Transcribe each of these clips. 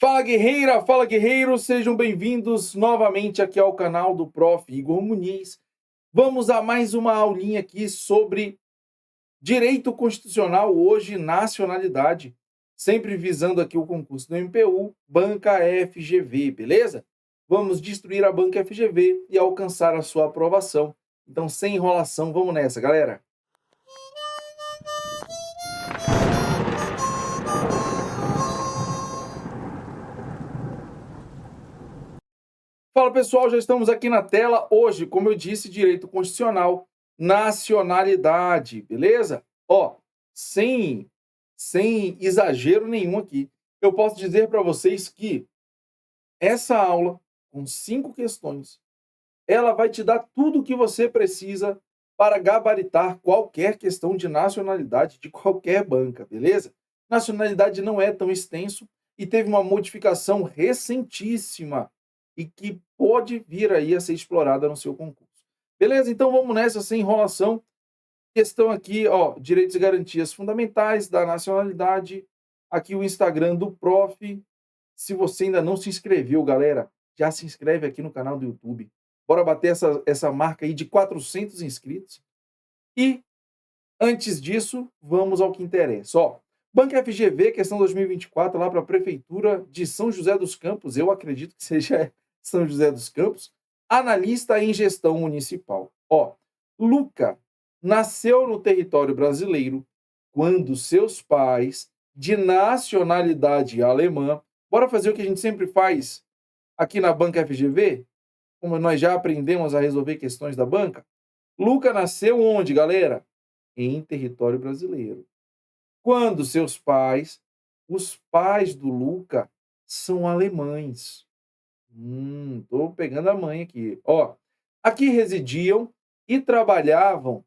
Fala guerreira, fala guerreiro, sejam bem-vindos novamente aqui ao canal do Prof. Igor Muniz. Vamos a mais uma aulinha aqui sobre direito constitucional, hoje nacionalidade, sempre visando aqui o concurso do MPU, banca FGV, beleza? Vamos destruir a banca FGV e alcançar a sua aprovação. Então, sem enrolação, vamos nessa, galera. Fala pessoal, já estamos aqui na tela. Hoje, como eu disse, direito constitucional, nacionalidade, beleza? Ó, sem exagero nenhum aqui, eu posso dizer para vocês que essa aula, com 5 questões, ela vai te dar tudo o que você precisa para gabaritar qualquer questão de nacionalidade de qualquer banca, beleza? Nacionalidade não é tão extenso e teve uma modificação recentíssima e que pode vir aí a ser explorada no seu concurso. Beleza? Então vamos nessa, sem enrolação. Questão aqui, ó, direitos e garantias fundamentais da nacionalidade. Aqui o Instagram do Prof. Se você ainda não se inscreveu, galera, já se inscreve aqui no canal do YouTube. Bora bater essa marca aí de 400 inscritos. E, antes disso, vamos ao que interessa. Ó, Banca FGV, questão 2024, lá para a Prefeitura de São José dos Campos, eu acredito que seja São José dos Campos, analista em gestão municipal. Ó, Luca nasceu no território brasileiro quando seus pais, de nacionalidade alemã, bora fazer o que a gente sempre faz aqui na Banca FGV? Como nós já aprendemos a resolver questões da banca, Luca nasceu onde, galera? Em território brasileiro. Quando seus pais, os pais do Luca, são alemães. Tô pegando a mãe aqui. Ó, aqui residiam e trabalhavam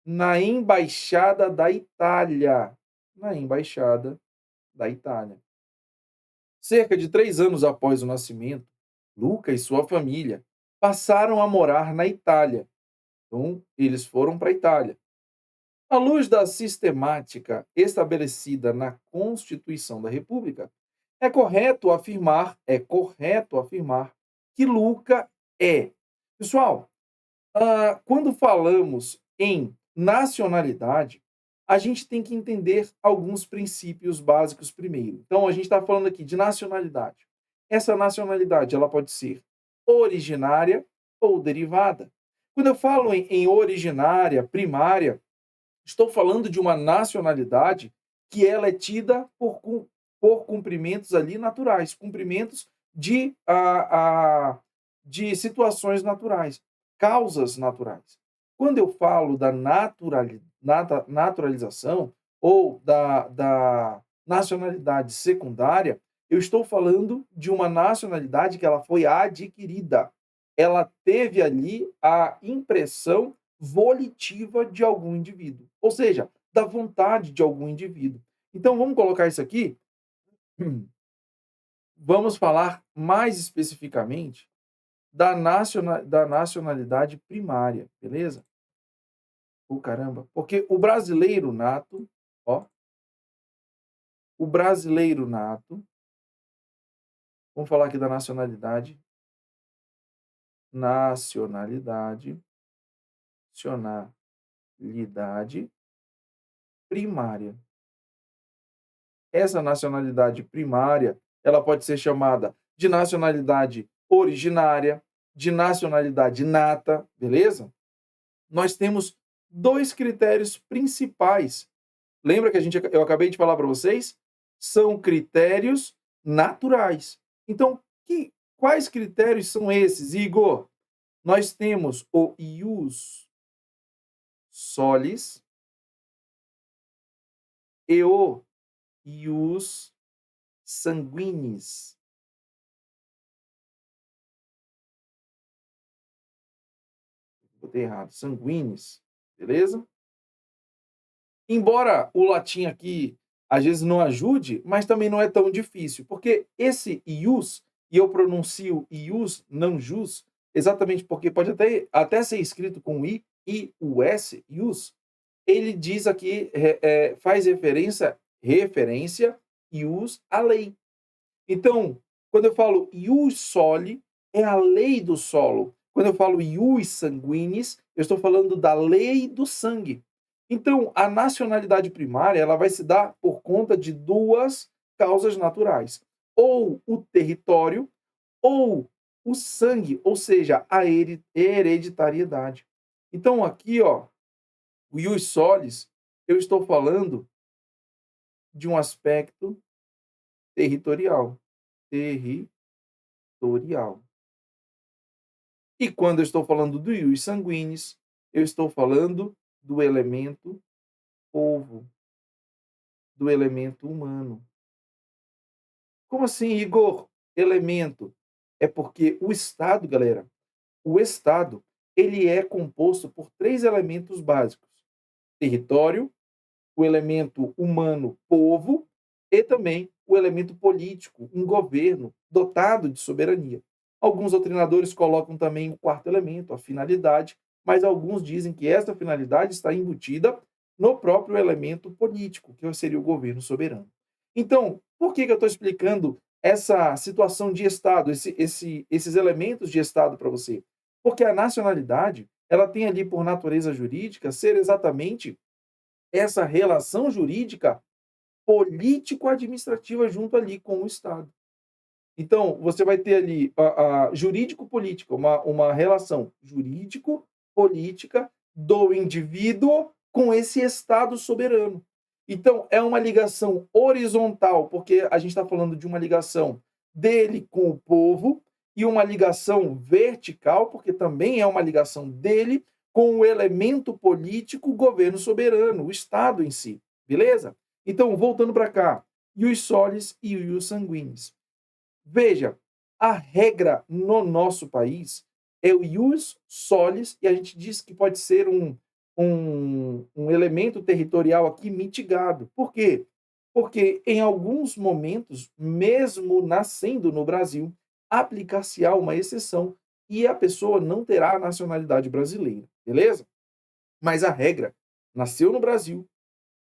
na Embaixada da Itália. Na Embaixada da Itália. Cerca de 3 anos após o nascimento, Luca e sua família passaram a morar na Itália. Então, eles foram para a Itália. À luz da sistemática estabelecida na Constituição da República, é correto afirmar que Luca é. Pessoal, quando falamos em nacionalidade, a gente tem que entender alguns princípios básicos primeiro. Então, a gente está falando aqui de nacionalidade. Essa nacionalidade ela pode ser originária ou derivada. Quando eu falo em originária, primária, estou falando de uma nacionalidade que ela é tida por cumprimentos ali naturais, cumprimentos de situações naturais, causas naturais. Quando eu falo da naturalização ou da nacionalidade secundária, eu estou falando de uma nacionalidade que ela foi adquirida. Ela teve ali a impressão volitiva de algum indivíduo, ou seja, da vontade de algum indivíduo. Então, vamos colocar isso aqui. Vamos falar mais especificamente da nacionalidade primária, beleza? Caramba, porque o brasileiro nato, ó, o brasileiro nato, vamos falar aqui da nacionalidade, nacionalidade primária. Essa nacionalidade primária, ela pode ser chamada de nacionalidade originária, de nacionalidade nata, beleza? Nós temos 2 critérios principais. Lembra que eu acabei de falar para vocês? São critérios naturais. Então, quais critérios são esses, Igor? Nós temos o ius solis e o ius sanguinis. Botei errado, sanguinis, beleza? Embora o latim aqui às vezes não ajude, mas também não é tão difícil, porque esse ius, e eu pronuncio ius, não jus, exatamente porque pode até ser escrito com i, ius, ius, ele diz aqui, faz referência ius à lei. Então, quando eu falo ius soli, é a lei do solo. Quando eu falo ius sanguinis, eu estou falando da lei do sangue. Então, a nacionalidade primária, ela vai se dar por conta de duas causas naturais: ou o território ou o sangue, ou seja, a hereditariedade. Então, aqui, ó, o ius solis, eu estou falando de um aspecto territorial. Territorial. E quando eu estou falando do ius sanguinis, eu estou falando do elemento povo, do elemento humano. Como assim, Igor? Elemento? É porque o Estado, galera, o Estado, ele é composto por três elementos básicos: território, o elemento humano, povo, e também o elemento político, um governo dotado de soberania. Alguns doutrinadores colocam também o quarto elemento, a finalidade, mas alguns dizem que essa finalidade está embutida no próprio elemento político, que seria o governo soberano. Então, por que eu estou explicando essa situação de Estado, esses elementos de Estado para você? Porque a nacionalidade, ela tem ali por natureza jurídica ser exatamente essa relação jurídica político-administrativa junto ali com o Estado. Então, você vai ter ali a jurídico-política, uma relação jurídico-política do indivíduo com esse Estado soberano. Então, é uma ligação horizontal, porque a gente está falando de uma ligação dele com o povo, e uma ligação vertical, porque também é uma ligação dele com o elemento político, o governo soberano, o Estado em si. Beleza? Então, voltando para cá, ius solis e ius sanguinis. Veja, a regra no nosso país é o ius solis, e a gente diz que pode ser um elemento territorial aqui mitigado. Por quê? Porque em alguns momentos, mesmo nascendo no Brasil, aplicar-se-á uma exceção e a pessoa não terá a nacionalidade brasileira, beleza? Mas a regra, nasceu no Brasil,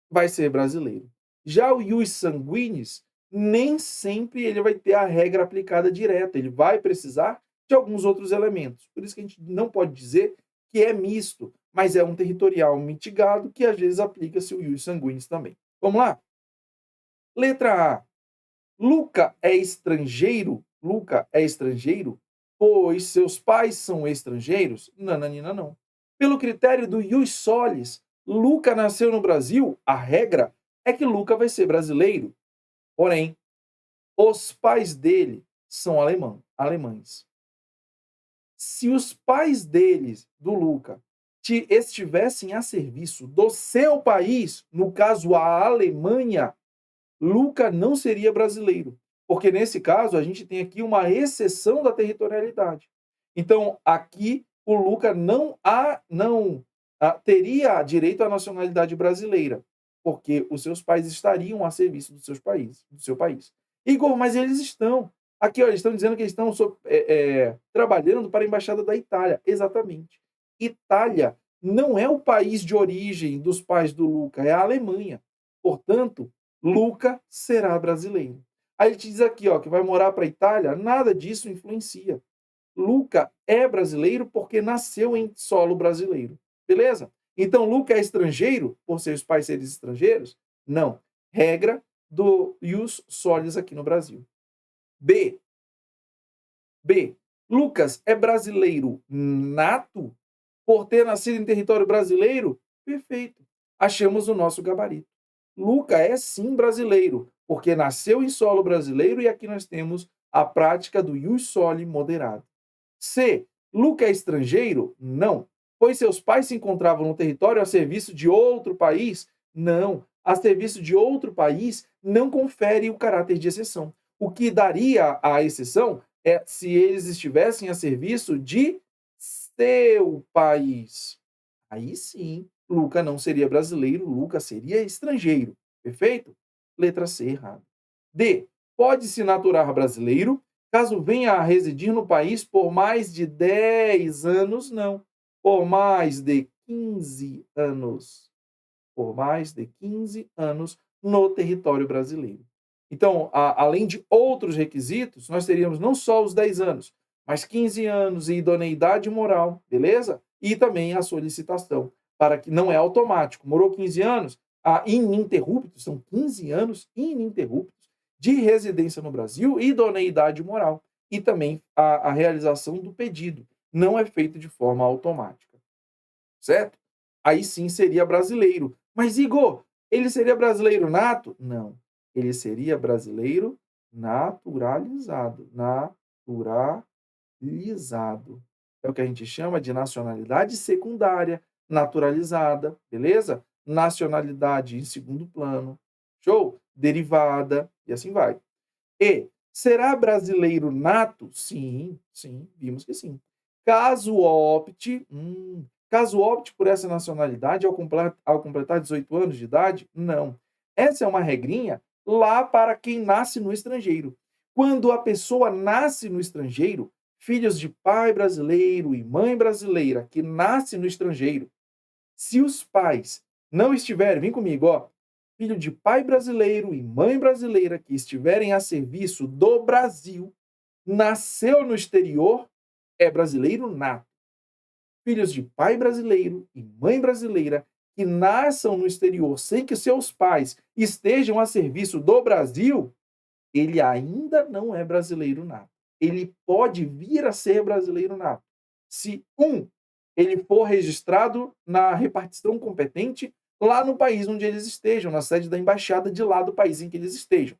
vai ser brasileiro. Já o ius sanguinis, nem sempre ele vai ter a regra aplicada direta, ele vai precisar de alguns outros elementos. Por isso que a gente não pode dizer que é misto, mas é um territorial mitigado que às vezes aplica-se o ius sanguinis também. Vamos lá? Letra A. Luca é estrangeiro? Luca é estrangeiro? Pois seus pais são estrangeiros? Nananina, não. Pelo critério do ius solis, Luca nasceu no Brasil? A regra é que Luca vai ser brasileiro. Porém, os pais dele são alemães. Se os pais deles, do Luca, estivessem a serviço do seu país, no caso a Alemanha, Luca não seria brasileiro, porque nesse caso a gente tem aqui uma exceção da territorialidade. Então, aqui o Luca não teria direito à nacionalidade brasileira, porque os seus pais estariam a serviço do seu país. Igor, mas eles estão. Aqui, ó, eles estão dizendo que eles estão trabalhando para a Embaixada da Itália. Exatamente. Itália não é o país de origem dos pais do Luca, é a Alemanha. Portanto, Luca será brasileiro. Aí ele te diz aqui, ó, que vai morar para a Itália, nada disso influencia. Luca é brasileiro porque nasceu em solo brasileiro. Beleza? Então, Luca é estrangeiro por seus pais serem estrangeiros? Não. Regra do ius solis aqui no Brasil. B. B. Lucas é brasileiro nato por ter nascido em território brasileiro? Perfeito. Achamos o nosso gabarito. Luca é sim brasileiro, porque nasceu em solo brasileiro e aqui nós temos a prática do ius soli moderado. C. Luca é estrangeiro? Não. Pois seus pais se encontravam no território a serviço de outro país? Não. A serviço de outro país não confere o caráter de exceção. O que daria a exceção é se eles estivessem a serviço de seu país. Aí sim, Luca não seria brasileiro, Luca seria estrangeiro. Perfeito? Letra C, errado. D. Pode se naturar brasileiro caso venha a residir no país por mais de 10 anos? Não. Por mais de 15 anos. Por mais de 15 anos no território brasileiro. Então, além de outros requisitos, nós teríamos não só os 10 anos, mas 15 anos e idoneidade moral, beleza? E também a solicitação, para que não é automático. Morou 15 anos, ininterruptos, são 15 anos ininterruptos de residência no Brasil e idoneidade moral. E também a realização do pedido. Não é feito de forma automática, certo? Aí sim seria brasileiro. Mas, Igor, ele seria brasileiro nato? Não. Ele seria brasileiro naturalizado. Naturalizado. É o que a gente chama de nacionalidade secundária, naturalizada, beleza? Nacionalidade em segundo plano. Show? Derivada, e assim vai. E será brasileiro nato? Sim, sim, vimos que sim. Caso opte por essa nacionalidade ao completar 18 anos de idade? Não. Essa é uma regrinha lá para quem nasce no estrangeiro. Quando a pessoa nasce no estrangeiro, filhos de pai brasileiro e mãe brasileira que nasce no estrangeiro, se os pais não estiverem, vem comigo, ó, filho de pai brasileiro e mãe brasileira que estiverem a serviço do Brasil, nasceu no exterior, é brasileiro nato. Filhos de pai brasileiro e mãe brasileira que nasçam no exterior sem que seus pais estejam a serviço do Brasil, ele ainda não é brasileiro nato. Ele pode vir a ser brasileiro nato. Se, ele for registrado na repartição competente lá no país onde eles estejam, na sede da embaixada de lá do país em que eles estejam.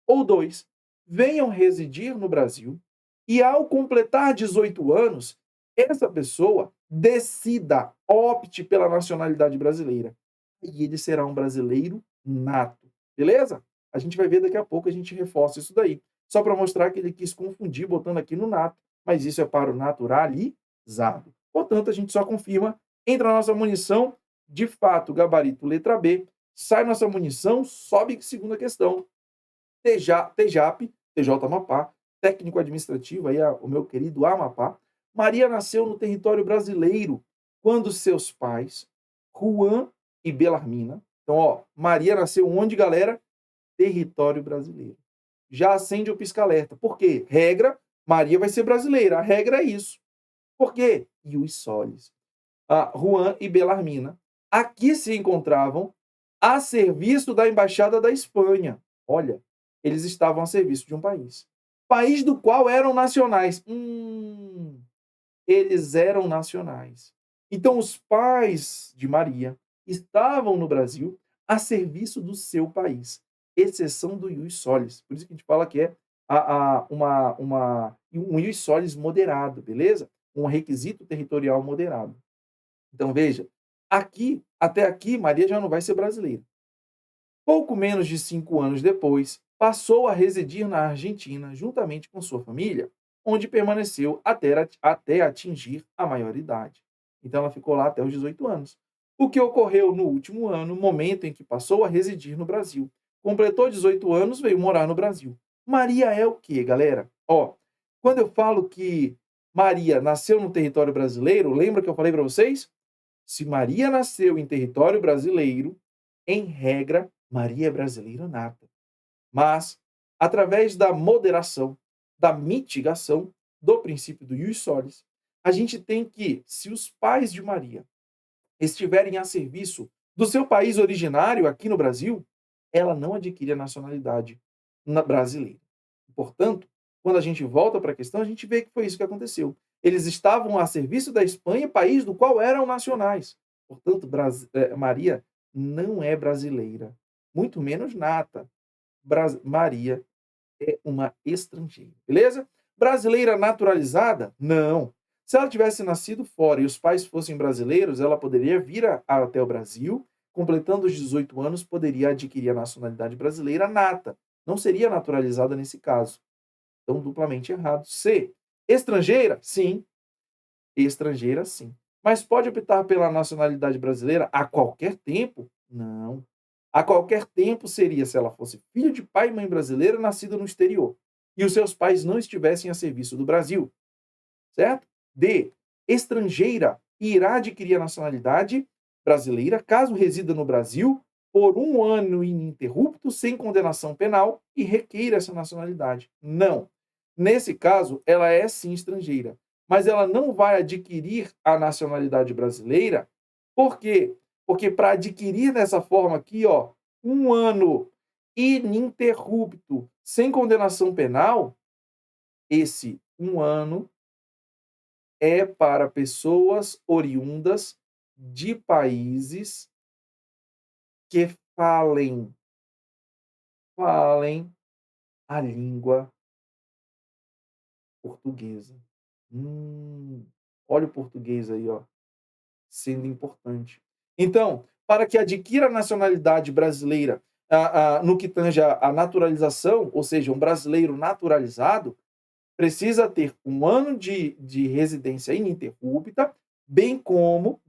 Ou dois, venham residir no Brasil e, ao completar 18 anos, essa pessoa decida, opte pela nacionalidade brasileira. E ele será um brasileiro nato. Beleza? A gente vai ver daqui a pouco, a gente reforça isso daí. Só para mostrar que ele quis confundir botando aqui no nato, mas isso é para o naturalizado. Portanto, a gente só confirma, entra a nossa munição, de fato, gabarito letra B, sai nossa munição, sobe segunda questão. TJAP, TJ Amapá, técnico administrativo, aí o meu querido Amapá. Maria nasceu no território brasileiro quando seus pais, Juan e Belarmina. Então, ó, Maria nasceu onde, galera? Território brasileiro. Já acende o pisca-alerta. Por quê? Regra, Maria vai ser brasileira. A regra é isso. Por quê? Ius solis. Juan e Belarmina aqui se encontravam a serviço da Embaixada da Espanha. Olha, eles estavam a serviço de um país. País do qual eram nacionais. Eles eram nacionais. Então, os pais de Maria estavam no Brasil a serviço do seu país, exceção do ius solis. Por isso que a gente fala que é um ius solis moderado, beleza? Um requisito territorial moderado. Então, veja, até aqui, Maria já não vai ser brasileira. Pouco menos de 5 anos depois, passou a residir na Argentina juntamente com sua família, onde permaneceu até atingir a maioridade. Então, ela ficou lá até os 18 anos. O que ocorreu no último ano, momento em que passou a residir no Brasil. Completou 18 anos, veio morar no Brasil. Maria é o quê, galera? Ó, quando eu falo que Maria nasceu no território brasileiro, lembra que eu falei para vocês? Se Maria nasceu em território brasileiro, em regra, Maria é brasileira nata. Mas, através da moderação, da mitigação, do princípio do ius solis, a gente tem que, se os pais de Maria estiverem a serviço do seu país originário aqui no Brasil, ela não adquire a nacionalidade brasileira. Portanto, quando a gente volta para a questão, a gente vê que foi isso que aconteceu. Eles estavam a serviço da Espanha, país do qual eram nacionais. Portanto, Maria não é brasileira, muito menos nata. Maria é uma estrangeira, beleza? Brasileira naturalizada? Não. Se ela tivesse nascido fora e os pais fossem brasileiros, ela poderia vir até o Brasil, completando os 18 anos, poderia adquirir a nacionalidade brasileira nata. Não seria naturalizada nesse caso. Então, duplamente errado. C. Estrangeira? Sim. Estrangeira, sim. Mas pode optar pela nacionalidade brasileira a qualquer tempo? Não. A qualquer tempo seria se ela fosse filho de pai e mãe brasileira nascida no exterior e os seus pais não estivessem a serviço do Brasil. Certo? D. Estrangeira irá adquirir a nacionalidade brasileira caso resida no Brasil por um ano ininterrupto, sem condenação penal, e requeira essa nacionalidade. Não. Nesse caso, ela é sim estrangeira, mas ela não vai adquirir a nacionalidade brasileira. Por quê? Porque para adquirir dessa forma aqui, ó, um ano ininterrupto, sem condenação penal, esse um ano é para pessoas oriundas de países que falem a língua portuguesa. Olha o português aí, ó, sendo importante. Então, para que adquira a nacionalidade brasileira, no que tange a naturalização, ou seja, um brasileiro naturalizado, precisa ter um ano de residência ininterrupta, bem como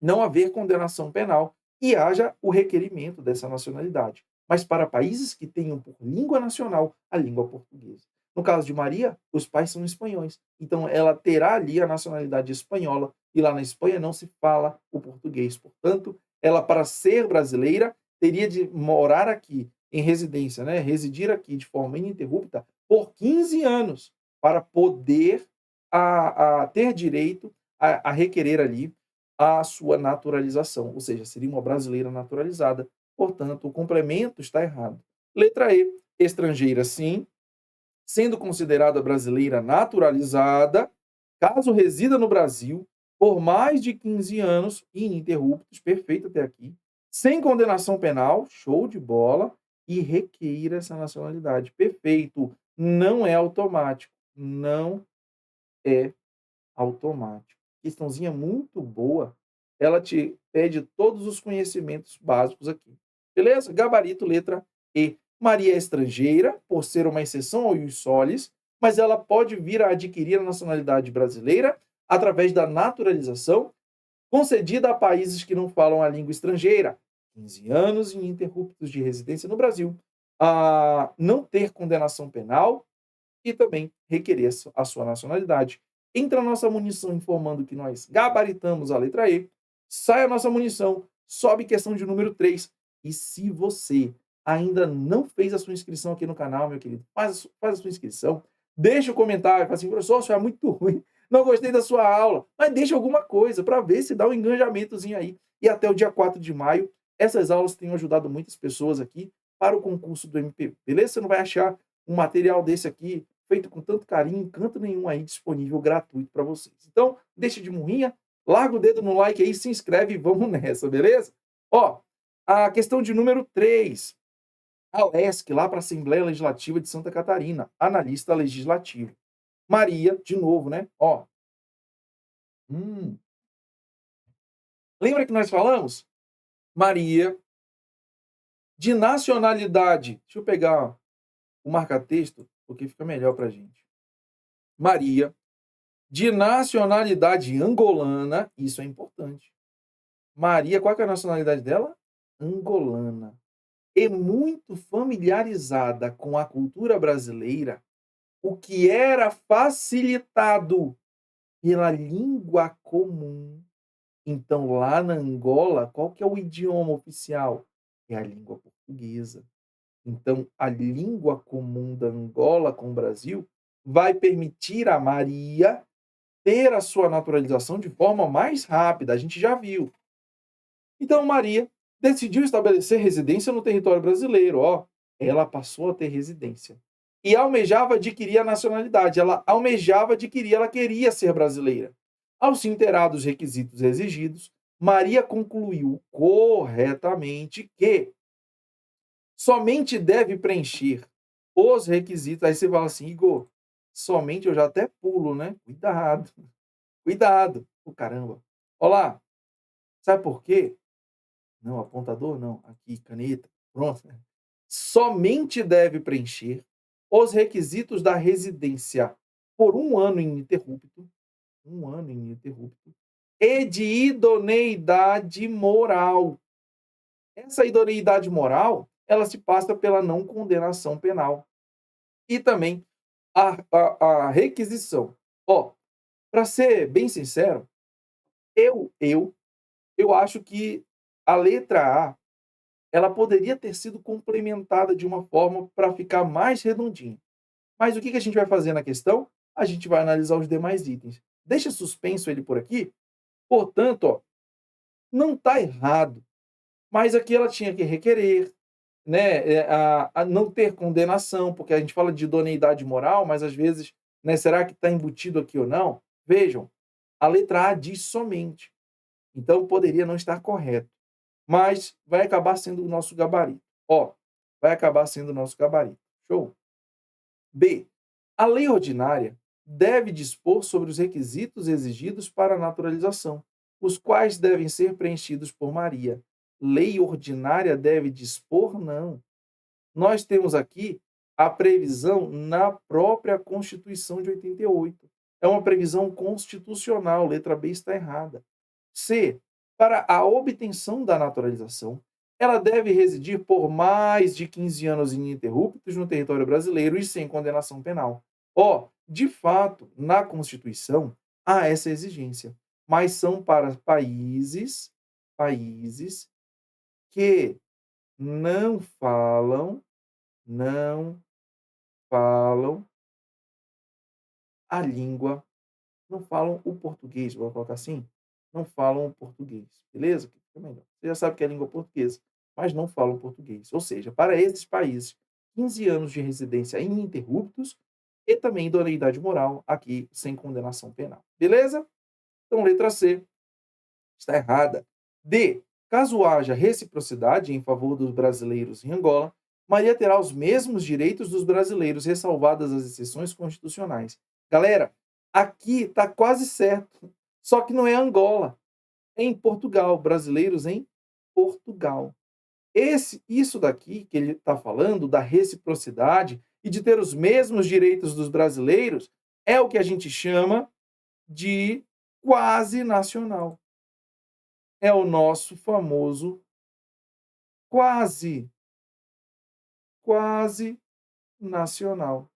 não haver condenação penal e haja o requerimento dessa nacionalidade. Mas para países que tenham por língua nacional a língua portuguesa. No caso de Maria, os pais são espanhóis. Então, ela terá ali a nacionalidade espanhola e lá na Espanha não se fala o português. Portanto, ela, para ser brasileira, teria de morar aqui em residência, né? Residir aqui de forma ininterrupta por 15 anos para poder ter direito a requerer ali a sua naturalização, ou seja, seria uma brasileira naturalizada. Portanto, o complemento está errado. Letra E, estrangeira sim, sendo considerada brasileira naturalizada, caso resida no Brasil por mais de 15 anos ininterruptos, perfeito até aqui, sem condenação penal, show de bola, e requeira essa nacionalidade. Perfeito. Não é automático. Não é automático. Questãozinha muito boa. Ela te pede todos os conhecimentos básicos aqui. Beleza? Gabarito, letra E. Maria é estrangeira, por ser uma exceção ao ius solis, mas ela pode vir a adquirir a nacionalidade brasileira através da naturalização concedida a países que não falam a língua estrangeira, 15 anos ininterruptos de residência no Brasil, a não ter condenação penal e também requerer a sua nacionalidade. Entra a nossa munição informando que nós gabaritamos a letra E, sai a nossa munição, sobe questão de número 3. E se você ainda não fez a sua inscrição aqui no canal, meu querido, faz a sua inscrição, deixa o comentário, fala assim, professor, isso é muito ruim, não gostei da sua aula, mas deixa alguma coisa para ver se dá um engajamentozinho aí. E até o dia 4 de maio, essas aulas têm ajudado muitas pessoas aqui para o concurso do MPB, beleza? Você não vai achar um material desse aqui feito com tanto carinho, canto nenhum aí disponível gratuito para vocês. Então, deixa de murrinha, larga o dedo no like aí, se inscreve e vamos nessa, beleza? Ó, a questão de número 3. A LESC, lá para a Assembleia Legislativa de Santa Catarina, analista legislativo. Maria, de novo, né? Ó. Lembra que nós falamos? Maria, de nacionalidade. Deixa eu pegar o marca-texto, porque fica melhor para a gente. Maria, de nacionalidade angolana, isso é importante. Maria, qual que é a nacionalidade dela? Angolana. E muito familiarizada com a cultura brasileira, o que era facilitado pela língua comum. Então, lá na Angola, qual que é o idioma oficial? É a língua portuguesa. Então, a língua comum da Angola com o Brasil vai permitir a Maria ter a sua naturalização de forma mais rápida, a gente já viu. Então, Maria decidiu estabelecer residência no território brasileiro, ó. Ela passou a ter residência. E almejava adquirir a nacionalidade. Ela almejava adquirir, ela queria ser brasileira. Ao se inteirar dos requisitos exigidos, Maria concluiu corretamente que somente deve preencher os requisitos. Aí você fala assim, Igor, somente eu já até pulo, né? Cuidado, cuidado. Oh, caramba. Olha lá, sabe por quê? Não, apontador não, aqui, caneta, pronto. Somente deve preencher os requisitos da residência por um ano ininterrupto, e de idoneidade moral. Essa idoneidade moral, ela se passa pela não condenação penal. E também a requisição. Ó, para ser bem sincero, eu acho que a letra A ela poderia ter sido complementada de uma forma para ficar mais redondinha. Mas o que que a gente vai fazer na questão? A gente vai analisar os demais itens. Deixa suspenso ele por aqui. Portanto, ó, não está errado, mas aqui ela tinha que requerer, né, a não ter condenação, porque a gente fala de idoneidade moral, mas às vezes, né, será que está embutido aqui ou não? Vejam, a letra A diz somente, então poderia não estar correto, mas vai acabar sendo o nosso gabarito. Ó, vai acabar sendo o nosso gabarito. Show? B. A lei ordinária deve dispor sobre os requisitos exigidos para a naturalização, os quais devem ser preenchidos por Maria. Lei ordinária deve dispor? Não. Nós temos aqui a previsão na própria Constituição de 88. É uma previsão constitucional, letra B está errada. C. Para a obtenção da naturalização, ela deve residir por mais de 15 anos ininterruptos no território brasileiro e sem condenação penal. Ó, de fato, na Constituição há essa exigência, mas são para países que não falam não falam a língua, não falam o português, vou colocar assim, não falam o português, beleza? Que fica melhor. Você já sabe que é a língua portuguesa, mas não falam português. Ou seja, para esses países, 15 anos de residência ininterruptos e também idoneidade moral, aqui sem condenação penal. Beleza? Então, letra C está errada. D. Caso haja reciprocidade em favor dos brasileiros em Angola, Maria terá os mesmos direitos dos brasileiros, ressalvadas as exceções constitucionais. Galera, aqui está quase certo, só que não é Angola, é em Portugal, brasileiros em Portugal. Isso daqui que ele está falando, da reciprocidade e de ter os mesmos direitos dos brasileiros, é o que a gente chama de quase nacional. É o nosso famoso quase, quase nacional,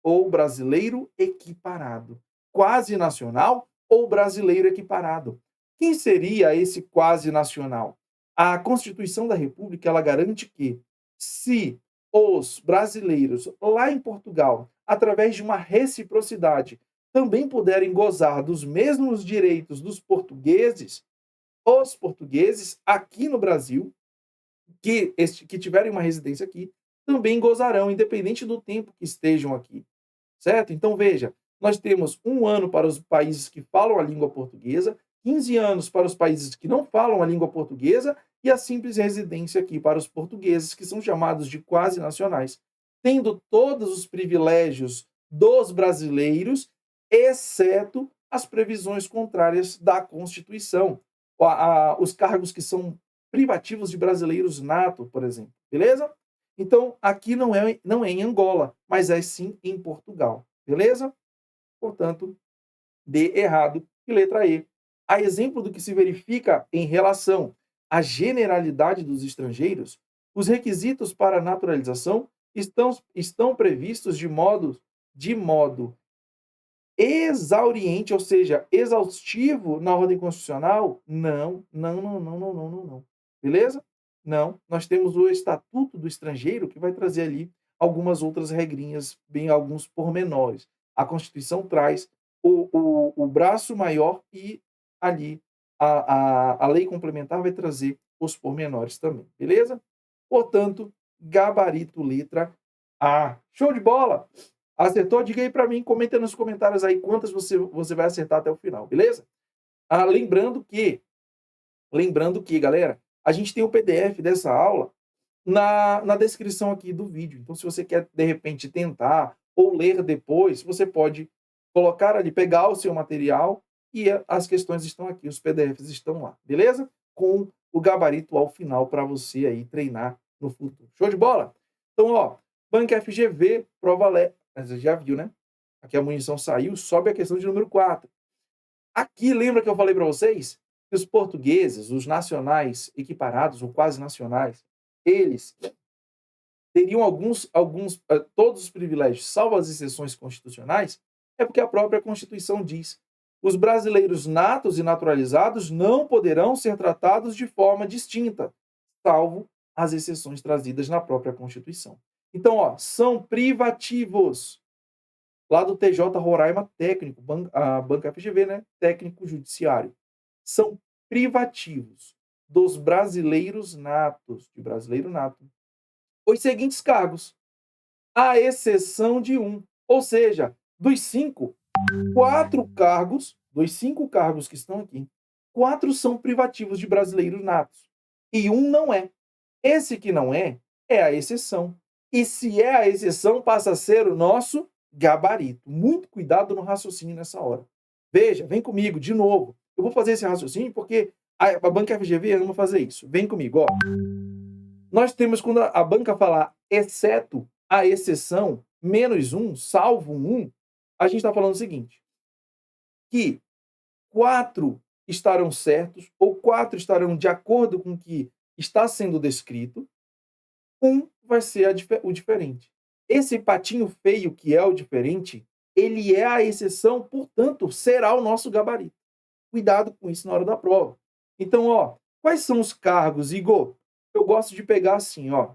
ou brasileiro equiparado. Quase nacional ou brasileiro equiparado. Quem seria esse quase nacional? A Constituição da República, ela garante que, se os brasileiros lá em Portugal, através de uma reciprocidade, também puderem gozar dos mesmos direitos dos portugueses, os portugueses aqui no Brasil, que tiverem uma residência aqui, também gozarão, independente do tempo que estejam aqui, certo? Então, veja, nós temos 1 ano para os países que falam a língua portuguesa, 15 anos para os países que não falam a língua portuguesa e a simples residência aqui para os portugueses, que são chamados de quase nacionais, tendo todos os privilégios dos brasileiros, exceto as previsões contrárias da Constituição, os cargos que são privativos de brasileiros nato, por exemplo, beleza? Então, aqui não é em Angola, mas é sim em Portugal, beleza? Portanto, D errado e letra E. A exemplo do que se verifica em relação à generalidade dos estrangeiros, os requisitos para a naturalização estão previstos de modo exauriente, ou seja, exaustivo na ordem constitucional? Não, não, não, não, não, não, não, não. Beleza? Não. Nós temos o Estatuto do Estrangeiro, que vai trazer ali algumas outras regrinhas, bem alguns pormenores. A Constituição traz o braço maior e ali a lei complementar vai trazer os pormenores também. Beleza? Portanto, gabarito letra A. Show de bola! Acertou? Diga aí para mim, comenta nos comentários aí quantas você vai acertar até o final, beleza? Lembrando que, galera, a gente tem o PDF dessa aula na descrição aqui do vídeo. Então, se você quer, de repente, tentar ou ler depois, você pode colocar ali, pegar o seu material e as questões estão aqui, os PDFs estão lá, beleza? Com o gabarito ao final para você aí treinar no futuro. Show de bola? Então, ó, Banca FGV, prova mas já viu, né? Aqui a munição saiu, sobe a questão de número 4. Aqui, lembra que eu falei para vocês? Que os portugueses, os nacionais equiparados, ou quase nacionais, eles teriam todos os privilégios, salvo as exceções constitucionais, é porque a própria Constituição diz: os brasileiros natos e naturalizados não poderão ser tratados de forma distinta, salvo as exceções trazidas na própria Constituição. Então, ó, são privativos. Lá do TJ Roraima técnico, a banca FGV, né? Técnico judiciário. São privativos dos brasileiros natos, de brasileiro nato, os seguintes cargos, à exceção de um. Ou seja, dos 5 cargos que estão aqui, 4 são privativos de brasileiros natos. E um não é. Esse que não é a exceção. E se é a exceção, passa a ser o nosso gabarito. Muito cuidado no raciocínio nessa hora. Veja, vem comigo de novo. Eu vou fazer esse raciocínio porque a banca FGV ama fazer isso. Vem comigo, ó. Nós temos, quando a banca falar exceto, a exceção, menos um, salvo um, a gente está falando o seguinte, que 4 estarão certos ou 4 estarão de acordo com o que está sendo descrito, um vai ser o diferente. Esse patinho feio que é o diferente, ele é a exceção, portanto, será o nosso gabarito. Cuidado com isso na hora da prova. Então, ó, quais são os cargos, Igor? Eu gosto de pegar assim, ó.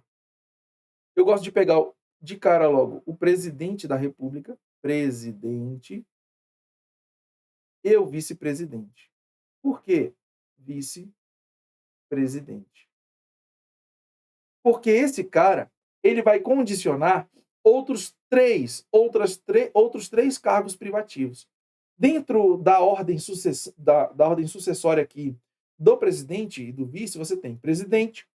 Eu gosto de pegar de cara logo o presidente da República, presidente, e o vice-presidente. Por quê? Vice-presidente. Porque esse cara, ele vai condicionar outros três cargos privativos. Dentro da ordem, da ordem sucessória aqui do presidente e do vice, você tem presidente,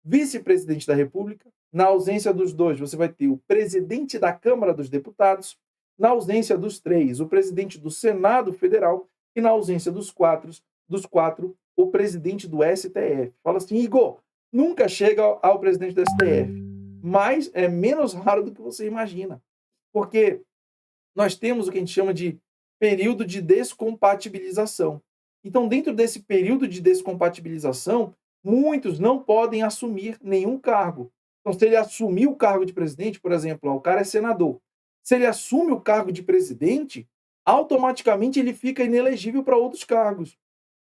vice-presidente da República. Na ausência dos dois, você vai ter o presidente da Câmara dos Deputados. Na ausência dos três, o presidente do Senado Federal. E na ausência dos quatro, o presidente do STF. Fala assim, Igor, nunca chega ao presidente do STF, mas é menos raro do que você imagina. Porque nós temos o que a gente chama de período de descompatibilização. Então, dentro desse período de descompatibilização, muitos não podem assumir nenhum cargo. Então, se ele assumir o cargo de presidente, por exemplo, ó, o cara é senador. Se ele assume o cargo de presidente, automaticamente ele fica inelegível para outros cargos.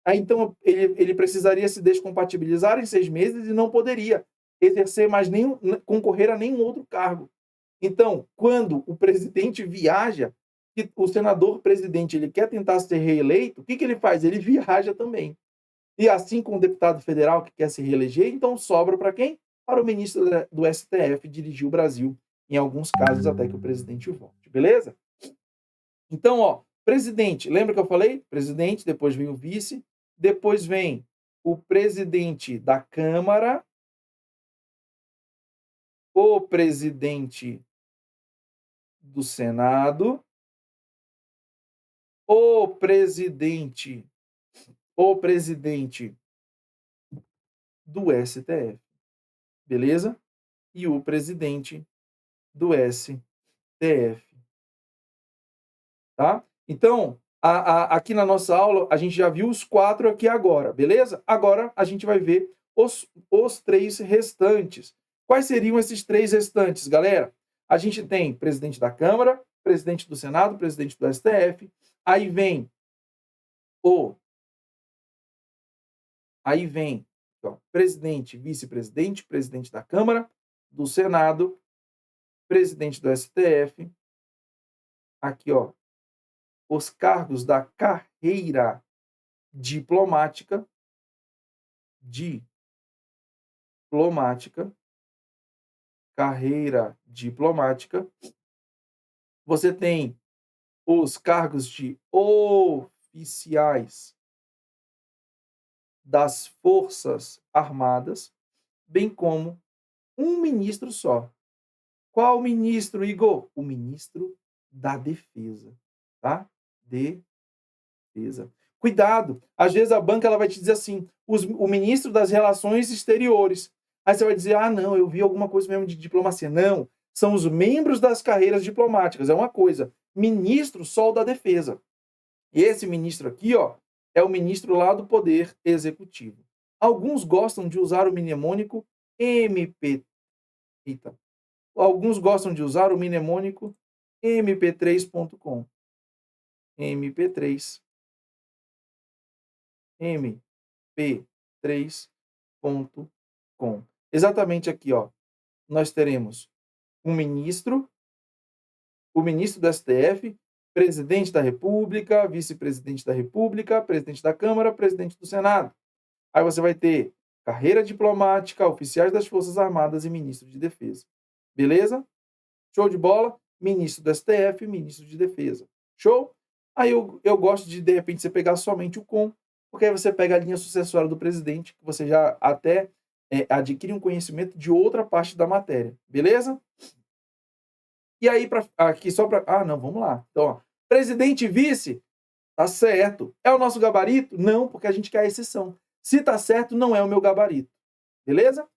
Aí, então, ele precisaria se descompatibilizar em 6 meses e não poderia exercer mais nenhum, concorrer a nenhum outro cargo. Então, quando o presidente viaja, o senador presidente ele quer tentar ser reeleito, o que ele faz? Ele viaja também. E assim com o deputado federal que quer se reeleger, então sobra para quem? Para o ministro do STF dirigir o Brasil, em alguns casos até que o presidente volte, beleza? Então, ó, presidente, lembra que eu falei? Presidente, depois vem o vice, depois vem o presidente da Câmara, o presidente do Senado, o presidente do STF, beleza? E o presidente do STF, tá? Então, aqui na nossa aula, a gente já viu os 4 aqui agora, beleza? Agora, a gente vai ver os 3 restantes. Quais seriam esses 3 restantes, galera? A gente tem presidente da Câmara, presidente do Senado, presidente do STF, aí vem ó, presidente, vice-presidente, presidente da Câmara, do Senado, presidente do STF. Aqui, ó, os cargos da carreira diplomática, carreira diplomática. Você tem os cargos de oficiais das Forças Armadas, bem como um ministro só. Qual ministro, Igor? O ministro da Defesa, tá? Defesa. Cuidado, às vezes a banca ela vai te dizer assim, o ministro das Relações Exteriores. Aí você vai dizer, ah, não, eu vi alguma coisa mesmo de diplomacia. Não, são os membros das carreiras diplomáticas, é uma coisa. Ministro só o da Defesa. E esse ministro aqui, ó, é o ministro lá do Poder Executivo. Alguns gostam de usar o mnemônico MP. Eita. Alguns gostam de usar o mnemônico mp3.com. MP3. mp3.com. com. Exatamente aqui, ó, nós teremos um ministro, o ministro do STF, presidente da República, vice-presidente da República, presidente da Câmara, presidente do Senado. Aí você vai ter carreira diplomática, oficiais das Forças Armadas e ministro de Defesa. Beleza? Show de bola? Ministro do STF, ministro de Defesa. Show? Aí eu gosto de repente, você pegar somente o com, porque aí você pega a linha sucessória do presidente, que você já até adquire um conhecimento de outra parte da matéria. Beleza? E aí, aqui só para... Ah, não, vamos lá. Então, ó, presidente e vice, tá certo. É o nosso gabarito? Não, porque a gente quer a exceção. Se tá certo, não é o meu gabarito. Beleza?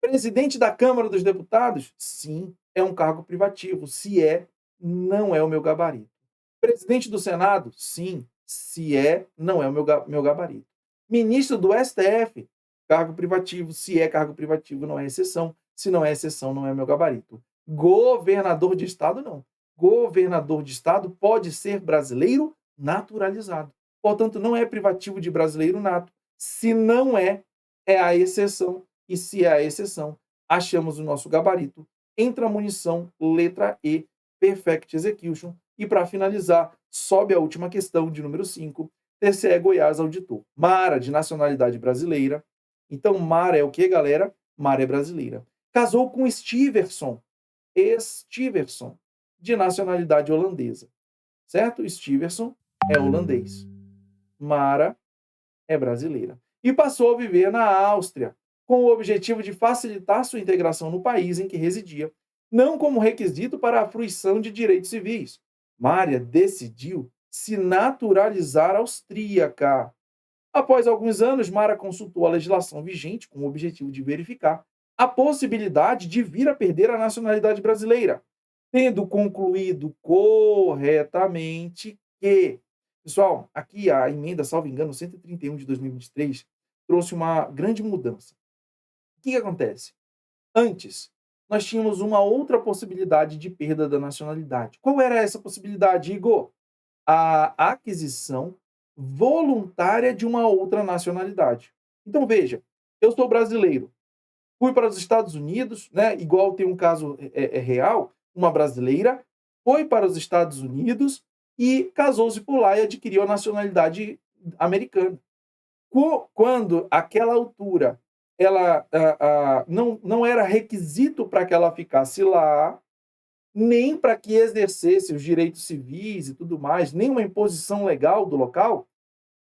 Presidente da Câmara dos Deputados? Sim, é um cargo privativo. Se é, não é o meu gabarito. Presidente do Senado? Sim. Se é, não é o meu gabarito. Ministro do STF? Cargo privativo. Se é cargo privativo, não é exceção. Se não é exceção, não é meu gabarito. Governador de Estado, não. Governador de Estado pode ser brasileiro naturalizado. Portanto, não é privativo de brasileiro nato. Se não é, é a exceção. E se é a exceção, achamos o nosso gabarito. Entra a munição, letra E, Perfect Execution. E para finalizar, sobe a última questão, de número 5, TCE Goiás Auditor. Mara, de nacionalidade brasileira. Então, Mara é o que, galera? Mara é brasileira. Casou com Stiverson, de nacionalidade holandesa. Certo? Stiverson é holandês. Mara é brasileira. E passou a viver na Áustria, com o objetivo de facilitar sua integração no país em que residia, não como requisito para a fruição de direitos civis. Mária decidiu se naturalizar austríaca. Após alguns anos, Mara consultou a legislação vigente com o objetivo de verificar a possibilidade de vir a perder a nacionalidade brasileira, tendo concluído corretamente que... Pessoal, aqui a emenda, salvo engano, 131 de 2023, trouxe uma grande mudança. O que acontece? Antes, nós tínhamos uma outra possibilidade de perda da nacionalidade. Qual era essa possibilidade, Igor? A aquisição voluntária de uma outra nacionalidade. Então, veja, eu sou brasileiro, fui para os Estados Unidos, né? Igual tem um caso real, uma brasileira foi para os Estados Unidos e casou-se por lá e adquiriu a nacionalidade americana. Quando aquela altura ela não era requisito para que ela ficasse lá, nem para que exercesse os direitos civis e tudo mais, nem uma imposição legal do local,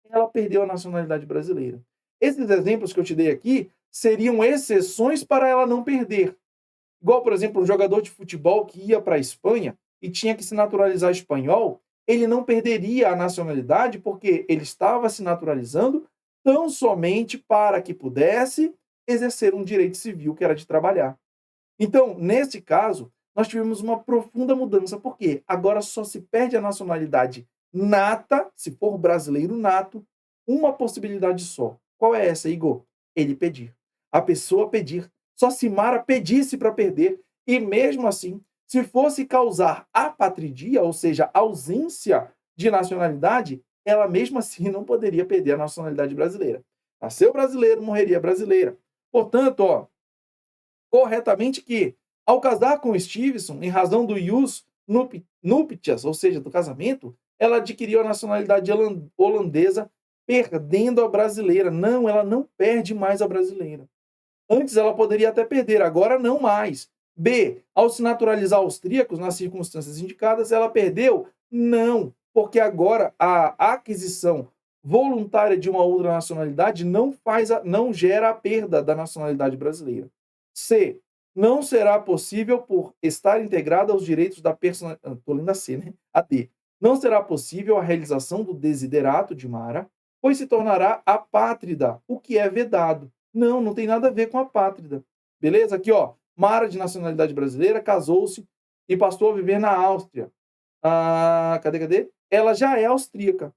ela perdeu a nacionalidade brasileira. Esses exemplos que eu te dei aqui seriam exceções para ela não perder. Igual, por exemplo, um jogador de futebol que ia para a Espanha e tinha que se naturalizar espanhol, ele não perderia a nacionalidade porque ele estava se naturalizando tão somente para que pudesse exercer um direito civil, que era de trabalhar. Então, nesse caso, nós tivemos uma profunda mudança, porque agora só se perde a nacionalidade nata, se for brasileiro nato, uma possibilidade só. Qual é essa, Igor? Ele pedir. A pessoa pedir. Só se Mara pedisse para perder, e mesmo assim, se fosse causar apatridia, ou seja, ausência de nacionalidade, ela mesmo assim não poderia perder a nacionalidade brasileira. Nasceu brasileiro, morreria brasileira. Portanto, ó, corretamente que, ao casar com Stevenson, em razão do ius nuptias, ou seja, do casamento, ela adquiriu a nacionalidade holandesa, perdendo a brasileira. Não, ela não perde mais a brasileira. Antes ela poderia até perder, agora não mais. B, ao se naturalizar austríacos nas circunstâncias indicadas, ela perdeu? Não, porque agora a aquisição voluntária de uma outra nacionalidade não gera a perda da nacionalidade brasileira. C, não será possível por estar integrada aos direitos da personalidade... Estou lendo a C, né? A D. Não será possível a realização do desiderato de Mara, pois se tornará apátrida, o que é vedado. Não, não tem nada a ver com apátrida. Beleza? Aqui, ó. Mara, de nacionalidade brasileira, casou-se e passou a viver na Áustria. Cadê? Ela já é austríaca.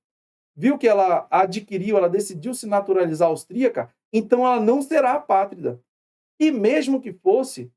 Viu que ela adquiriu, ela decidiu se naturalizar austríaca, então ela não será apátrida. E mesmo que fosse,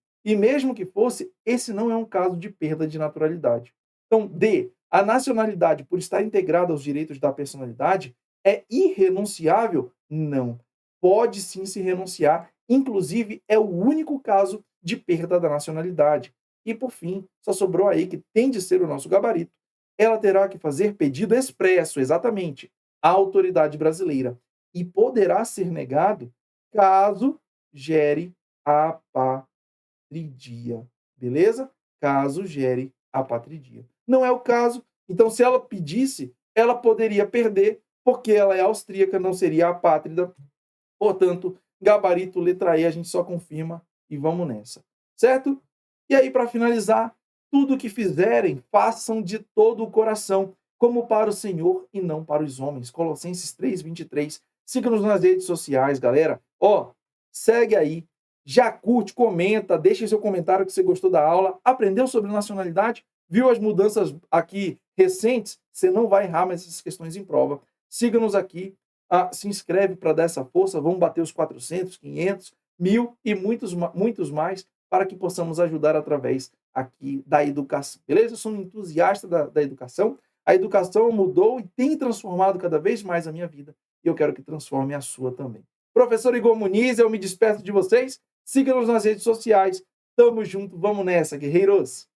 esse não é um caso de perda de naturalidade. Então, D, a nacionalidade, por estar integrada aos direitos da personalidade, é irrenunciável? Não. Pode sim se renunciar, Inclusive, é o único caso de perda da nacionalidade. E, por fim, só sobrou aí que tem de ser o nosso gabarito. Ela terá que fazer pedido expresso, exatamente, à autoridade brasileira. E poderá ser negado caso gere apatridia. Beleza? Caso gere apatridia. Não é o caso. Então, se ela pedisse, ela poderia perder, porque ela é austríaca, não seria apátrida. Portanto, gabarito letra E, a gente só confirma e vamos nessa. Certo? E aí, para finalizar, tudo que fizerem, façam de todo o coração, como para o Senhor e não para os homens. Colossenses 3:23. Siga-nos nas redes sociais, galera. Ó, segue aí, já curte, comenta, deixa seu comentário que você gostou da aula, aprendeu sobre nacionalidade, viu as mudanças aqui recentes, você não vai errar mais essas questões em prova. Siga-nos aqui, se inscreve para dar essa força, vamos bater os 400, 500, 1000 e muitos mais, para que possamos ajudar através aqui da educação, beleza? Eu sou um entusiasta da educação, a educação mudou e tem transformado cada vez mais a minha vida, e eu quero que transforme a sua também. Professor Igor Muniz, eu me despeço de vocês, siga-nos nas redes sociais, tamo junto, vamos nessa, guerreiros!